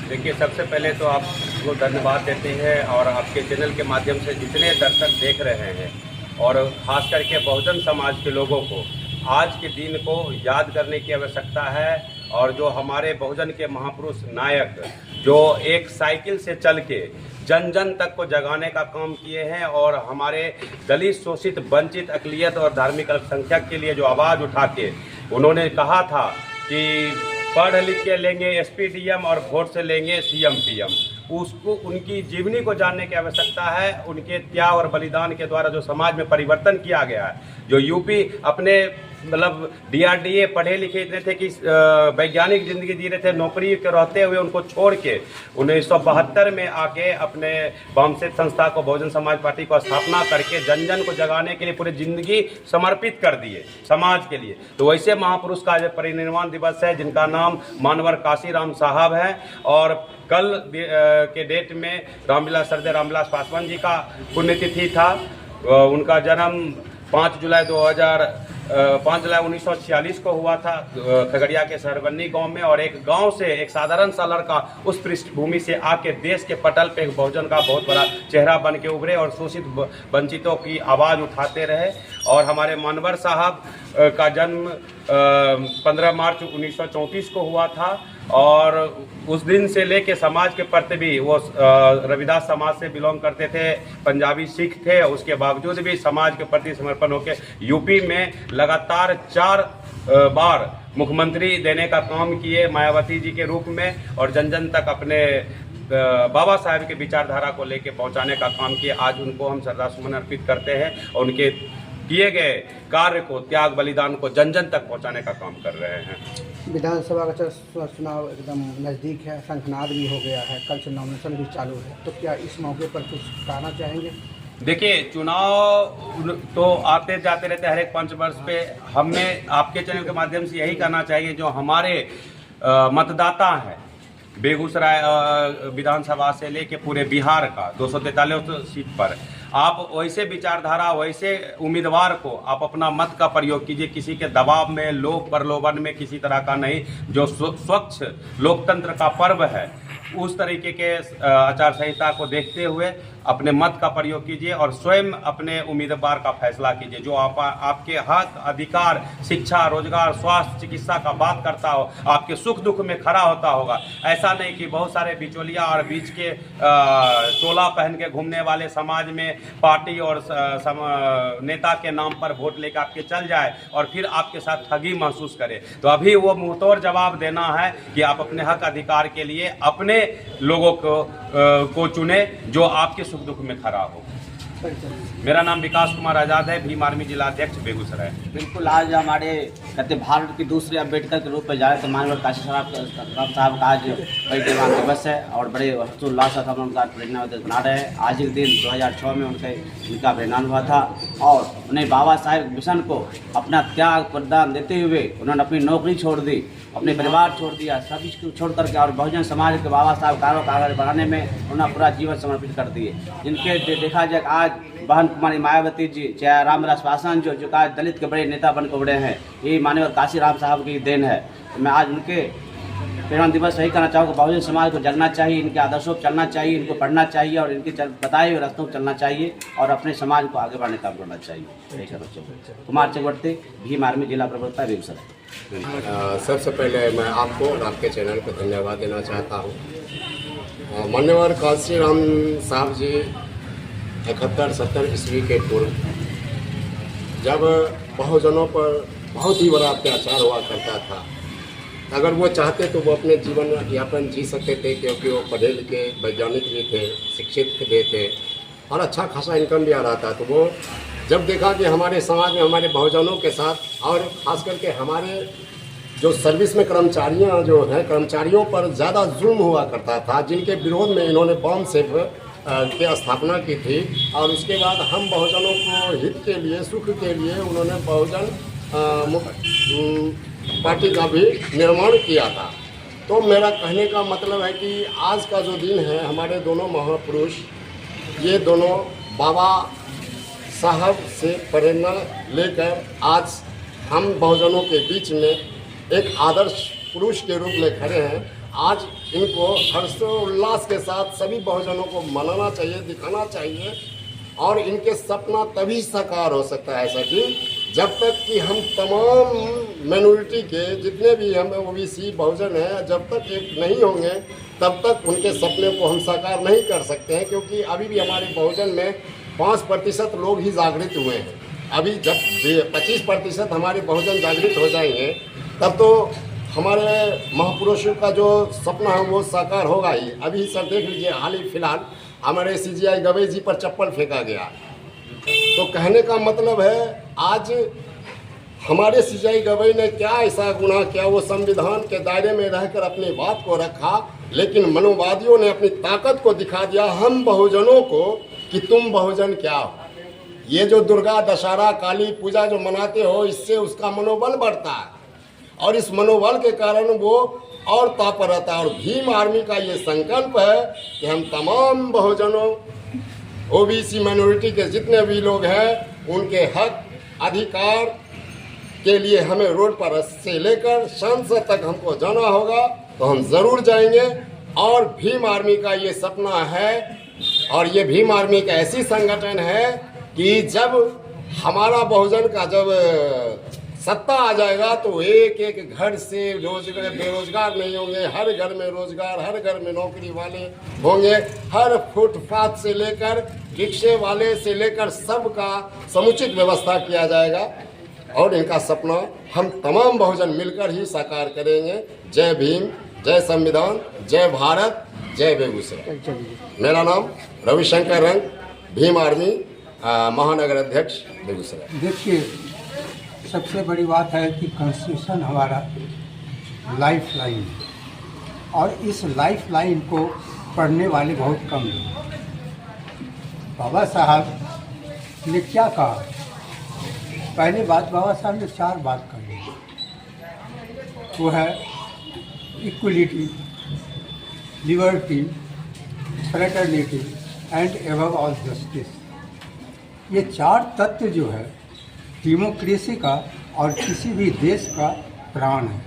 देखिए, सबसे पहले तो आपको धन्यवाद देते हैं और आपके चैनल के माध्यम से जितने दर्शक देख रहे हैं और ख़ास करके बहुजन समाज के लोगों को आज के दिन को याद करने की आवश्यकता है। और जो हमारे बहुजन के महापुरुष नायक जो एक साइकिल से चल के जन जन तक को जगाने का काम किए हैं और हमारे दलित, शोषित, वंचित, अक़लियत और धार्मिक अल्पसंख्यक के लिए जो आवाज़ उठा के उन्होंने कहा था कि पढ़ लिख के लेंगे एसपीडीएम और वोट से लेंगे सीएम पीएम, उसको उनकी जीवनी को जानने की आवश्यकता है। उनके त्याग और बलिदान के द्वारा जो समाज में परिवर्तन किया गया है, जो यूपी अपने मतलब डीआरडीए पढ़े लिखे इतने थे कि वैज्ञानिक जिंदगी जी रहे थे, नौकरी के रहते हुए उनको छोड़ के 1972 में आके अपने वामसेत संस्था को बहुजन समाज पार्टी को स्थापना करके जन जन को जगाने के लिए पूरी जिंदगी समर्पित कर दिए समाज के लिए। तो वैसे महापुरुष का जो परिनिर्वाण दिवस है, जिनका नाम मानवर काशीराम साहब है, और कल के डेट में रामविलास सरदे रामविलास पासवान जी का पुण्यतिथि था। उनका जन्म 5 जुलाई 1946 को हुआ था खगड़िया के सरबन्नी गांव में। और एक गांव से एक साधारण सा लड़का उस पृष्ठभूमि से आके देश के पटल पे एक बहुजन का बहुत बड़ा चेहरा बन के उभरे और शोषित वंचितों की आवाज़ उठाते रहे। और हमारे मानवर साहब का जन्म 15 मार्च 1934 को हुआ था। और उस दिन से लेके समाज के प्रति भी वो रविदास समाज से बिलोंग करते थे, पंजाबी सिख थे, उसके बावजूद भी समाज के प्रति समर्पण होकर यूपी में लगातार 4 बार मुख्यमंत्री देने का काम किए मायावती जी के रूप में, और जन जन तक अपने बाबा साहब के विचारधारा को लेके पहुंचाने का काम किए। आज उनको हम श्रद्धासुमन अर्पित करते हैं और उनके किए गए कार्य को, त्याग बलिदान को जन जन तक पहुंचाने का काम कर रहे हैं। विधानसभा का चुनाव एकदम नज़दीक है, शंखनाद भी हो गया है, कल से नॉमिनेशन भी चालू है, तो क्या इस मौके पर कुछ कहना चाहेंगे? देखिए, चुनाव तो आते जाते रहते हर एक 5 वर्ष पे। हमें आपके चैनल के माध्यम से यही कहना चाहिए, जो हमारे मतदाता हैं बेगूसराय विधानसभा से लेके पूरे बिहार का 243 सीट पर, आप वैसे विचारधारा, वैसे उम्मीदवार को आप अपना मत का प्रयोग कीजिए। किसी के दबाव में, लोक प्रलोभन में किसी तरह का नहीं। जो स्वच्छ लोकतंत्र का पर्व है, उस तरीके के आचार संहिता को देखते हुए अपने मत का प्रयोग कीजिए और स्वयं अपने उम्मीदवार का फैसला कीजिए, जो आपके हक, अधिकार, शिक्षा, रोजगार, स्वास्थ्य, चिकित्सा का बात करता हो, आपके सुख दुख में खड़ा होता होगा। ऐसा नहीं कि बहुत सारे बिचौलिया और बीच के चोला पहन के घूमने वाले समाज में पार्टी और नेता के नाम पर वोट लेकर आपके चल जाए और फिर आपके साथ ठगी महसूस करे। तो अभी वो मुंहतोड़ जवाब देना है कि आप अपने हक अधिकार के लिए अपने लोगों को चुने, जो आपके सुख दुख में खड़ा हो। मेरा नाम विकास कुमार आज़ाद है, भीम आर्मी जिला अध्यक्ष बेगूसराय। बिल्कुल, आज हमारे कहते भारत की दूसरे अम्बेडकर के रूप में जाए तो मानवर काशीराम साहब का आज परिनिर्वाण दिवस है और बड़े हर्षोल्लास से हम उनका परिनिर्वाण दिवस मना रहे हैं। आज के दिन 2006 में उनका परिनिर्वाण हुआ था और उन्हें बाबा साहेब मिशन को अपना त्याग प्रदान देते हुए उन्होंने अपनी नौकरी छोड़ दी, अपने परिवार छोड़ दिया, सभी को छोड़ करके और बहुजन समाज के बाबा साहब का आगे बढ़ाने में उन्होंने पूरा जीवन समर्पित कर दिए। जिनके देखा जाए आज बहन कुमारी मायावती जी, चाहे रामविलास पासवान जो आज दलित के बड़े नेता बनकर उभरे हैं, ये माननीय काशीराम साहब की देन है। तो मैं आज उनके परिनिर्वाण दिवस सही कहना चाहूँगा, बहुजन समाज को जगना चाहिए, इनके आदर्शों पर चलना चाहिए, इनको पढ़ना चाहिए और इनके बताए हुए रास्तों पर चलना चाहिए और अपने समाज को आगे बढ़ाने का करना चाहिए। कुमार चक्रवर्ती, भीम आर्मी जिला प्रवक्ता बेगूसराय। सबसे पहले मैं आपको और आपके चैनल को धन्यवाद देना चाहता हूँ। मान्यवर काशीराम साहब जी 71-70 ईस्वी के पूर्व, जब बहुजनों पर बहुत ही बड़ा अत्याचार हुआ करता था, अगर वो चाहते तो वो अपने जीवन यापन जी सकते थे, क्योंकि वो पढ़े लिखे वैज्ञानिक भी थे, शिक्षित भी थे और अच्छा खासा इनकम भी आ रहा था। तो वो जब देखा कि हमारे समाज में हमारे बहुजनों के साथ और ख़ास करके हमारे जो सर्विस में कर्मचारियां जो हैं, कर्मचारियों पर ज़्यादा जुल्म हुआ करता था, जिनके विरोध में इन्होंने बम सेफ की स्थापना की थी। और उसके बाद हम बहुजनों को हित के लिए, सुख के लिए उन्होंने बहुजन पार्टी का भी निर्माण किया था। तो मेरा कहने का मतलब है कि आज का जो दिन है, हमारे दोनों महापुरुष, ये दोनों बाबा साहब से प्रेरणा लेकर आज हम बहुजनों के बीच में एक आदर्श पुरुष के रूप में खड़े हैं। आज इनको हर्षोल्लास के साथ सभी बहुजनों को मनाना चाहिए, दिखाना चाहिए। और इनके सपना तभी साकार हो सकता है सर जी, जब तक कि हम तमाम माइनॉरिटी के जितने भी हम ओबीसी बहुजन हैं, जब तक एक नहीं होंगे तब तक उनके सपने को हम साकार नहीं कर सकते हैं। क्योंकि अभी भी हमारे बहुजन में 5% लोग ही जागृत हुए हैं। अभी जब 25% हमारे बहुजन जागृत हो जाएंगे तब तो हमारे महापुरुषों का जो सपना है वो साकार होगा ही। अभी सर देख लीजिए, हाल ही फिलहाल हमारे CGI गवई जी पर चप्पल फेंका गया। तो कहने का मतलब है, आज हमारे CGI गवई ने क्या ऐसा गुनाह किया, वो संविधान के दायरे में रहकर अपनी बात को रखा, लेकिन मनोवादियों ने अपनी ताकत को दिखा दिया हम बहुजनों को कि तुम बहुजन क्या हो। ये जो दुर्गा दशहरा काली पूजा जो मनाते हो, इससे उसका मनोबल बढ़ता है और इस मनोबल के कारण वो और तापर रहता है। और भीम आर्मी का ये संकल्प है कि हम तमाम बहुजनों ओबीसी माइनॉरिटी के जितने भी लोग हैं उनके हक अधिकार के लिए हमें रोड पर से लेकर संसद तक हमको जाना होगा, तो हम ज़रूर जाएंगे। और भीम आर्मी का ये सपना है और ये भीम आर्मी का ऐसी संगठन है कि जब हमारा बहुजन का जब सत्ता आ जाएगा तो एक एक घर से बेरोजगार नहीं होंगे, हर घर में रोजगार, हर घर में नौकरी वाले होंगे, हर फुटपाथ से लेकर रिक्शे वाले से लेकर सबका समुचित व्यवस्था किया जाएगा। और इनका सपना हम तमाम बहुजन मिलकर ही साकार करेंगे। जय भीम, जय संविधान, जय भारत, जय बेगूसराय। मेरा नाम रविशंकर रंग, भीम आर्मी महानगर अध्यक्ष बेगूसराय। देखिए, सबसे बड़ी बात है कि कॉन्स्टिट्यूशन हमारा लाइफ लाइन है और इस लाइफ लाइन को पढ़ने वाले बहुत कम लोग। बाबा साहब ने क्या कहा? पहली बात, बाबा साहब ने 4 बात कही, वो है equality, liberty, fraternity and above all justice. ये 4 तत्व जो है डेमोक्रेसी का और किसी भी देश का प्राण है।